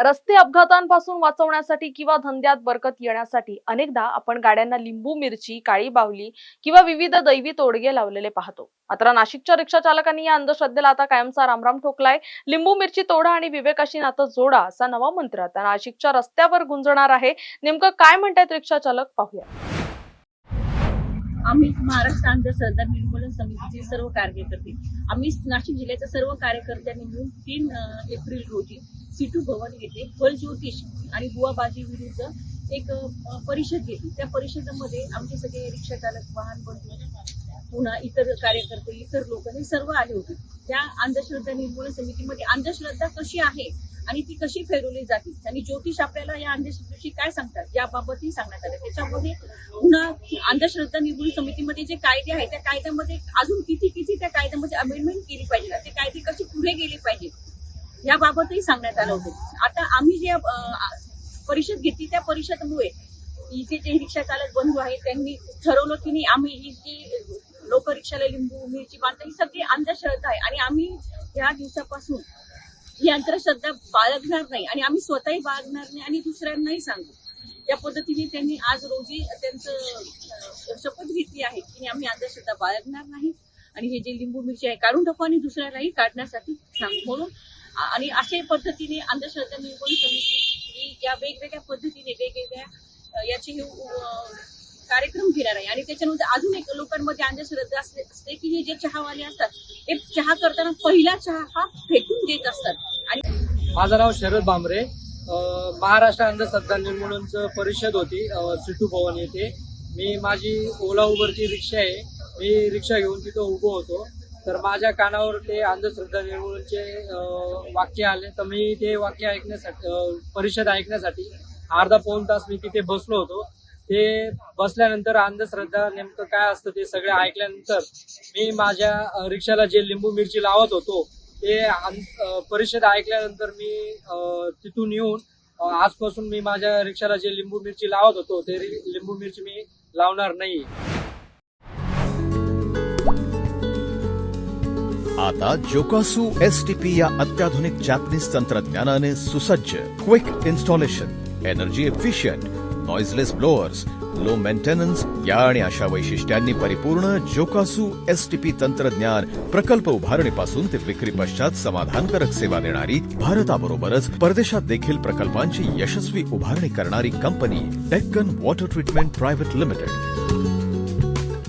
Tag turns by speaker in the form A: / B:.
A: रस्ते अपघातांपासून वाचवण्यासाठी किंवा धंद्यात बरकत येण्यासाठी अनेकदा आपण गाड्यांना लिंबू मिरची, काळी बाहुली किंवा विविध दैवी तोडगे लावलेले पाहतो. मात्र नाशिकच्या रिक्षा चालकांनी या अंधश्रद्धेला आता कायमचा रामराम ठोकलाय. लिंबू मिरची तोडा आणि विवेकाशी नातं जोडा असा नवा मंत्र आता नाशिकच्या रस्त्यावर गुंजणार आहे. नेमकं काय म्हणतायत रिक्षा चालक पाहूया.
B: आम्ही महाराष्ट्र अंधश्रद्धा निर्मूलन समितीचे सर्व कार्यकर्ते आम्ही नाशिक जिल्ह्याच्या सर्व कार्यकर्त्यांनी मिळून 3 एप्रिल रोजी सिटू भवन येथे फल ज्योतिष आणि बुवाबाजी विरुद्ध एक परिषद घेतली. त्या परिषदेमध्ये आमचे सगळे रिक्षा चालक, वाहन बंधू, पुन्हा इतर कार्यकर्ते, इतर लोक हे सर्व आले होते. त्या अंधश्रद्धा निर्मूलन समितीमध्ये अंधश्रद्धा कशी आहे आणि ती कशी फैलवली जाते आणि ज्योतिष आपल्याला या अंधश्रद्धेशी काय सांगतात याबाबतही सांगण्यात आलं. त्याच्यामध्ये पुन्हा अंधश्रद्धा निर्मूलन समितीमध्ये जे कायदे आहेत त्या कायद्यामध्ये अजून किती त्या कायद्यामध्ये अमेंडमेंट केली पाहिजे, ते कायदे कसे पुढे गेले पाहिजेत याबाबतही सांगण्यात आलं होतं. आता आम्ही जे परिषद घेतली त्या परिषदेमुळे इथे जे रिक्षा चालक बंधू आहेत त्यांनी ठरवलं की आम्ही ही जी लोक रिक्षाला लिंबू मिरची बांधतात ही सगळी अंधश्रद्धा आहे आणि आम्ही या दिवसापासून ही अंधश्रद्धा बाळगणार नाही आणि आम्ही स्वतःही बाळगणार नाही आणि दुसऱ्यांनाही सांगू. त्या पद्धतीने त्यांनी आज रोजी त्यांचं शपथ घेतली आहे की आम्ही अंधश्रद्धा बाळगणार नाही आणि हे जे लिंबू मिरची आहे काढून टाकू आणि दुसऱ्यालाही काढण्यासाठी सांगू म्हणून. आणि अशा पद्धतीने अंधश्रद्धा निर्मूलन समिती ही या वेगवेगळ्या पद्धतीने वेगवेगळ्या याचे कार्यक्रम घेणार आहे. आणि त्याच्यानंतर अजून एक लोकांमध्ये अंधश्रद्धा असते की हे जे चहावाले असतात ते चहा करताना पहिला चहा हा फेकून देत असतात. आणि
C: माझं नाव शरद भांबरे. महाराष्ट्र अंधश्रद्धा निर्मूलनचं परिषद होती सिटू भवन येथे. मी माझी ओला उबरची रिक्षा आहे. मी रिक्षा घेऊन तिथं उभो होतो तर माझ्या कानावर ते अंधश्रद्धा निर्मूलनचे वाक्य आले. तर मी ते वाक्य ऐकण्यासाठी, परिषद ऐकण्यासाठी अर्धा पाऊण तास मी तिथे बसलो होतो. ते बसल्यानंतर अंधश्रद्धा नेमकं काय असतं ते सगळं ऐकल्यानंतर मी माझ्या रिक्षाला जे लिंबू मिरची लावत होतो ते परिषद ऐकल्यानंतर मी तिथून येऊन आजपासून मी माझ्या रिक्षाला जे लिंबू मिरची लावत होतो ते लिंबू मिरची मी लावणार नाही.
D: आता जोकासू STP या अत्याधुनिक जॅपनीज तंत्रज्ञानाने सुसज्ज, quick installation, energy efficient, noiseless blowers, low maintenance या आणि अशा वैशिष्ट्यांनी परिपूर्ण जोकासू STP तंत्रज्ञान प्रकल्प उभारणीपासून ते विक्री पश्चात समाधानकारक सेवा देणारी, भारताबरोबरच परदेशात देखील प्रकल्पांची यशस्वी उभारणी करणारी company Deccan water treatment private limited.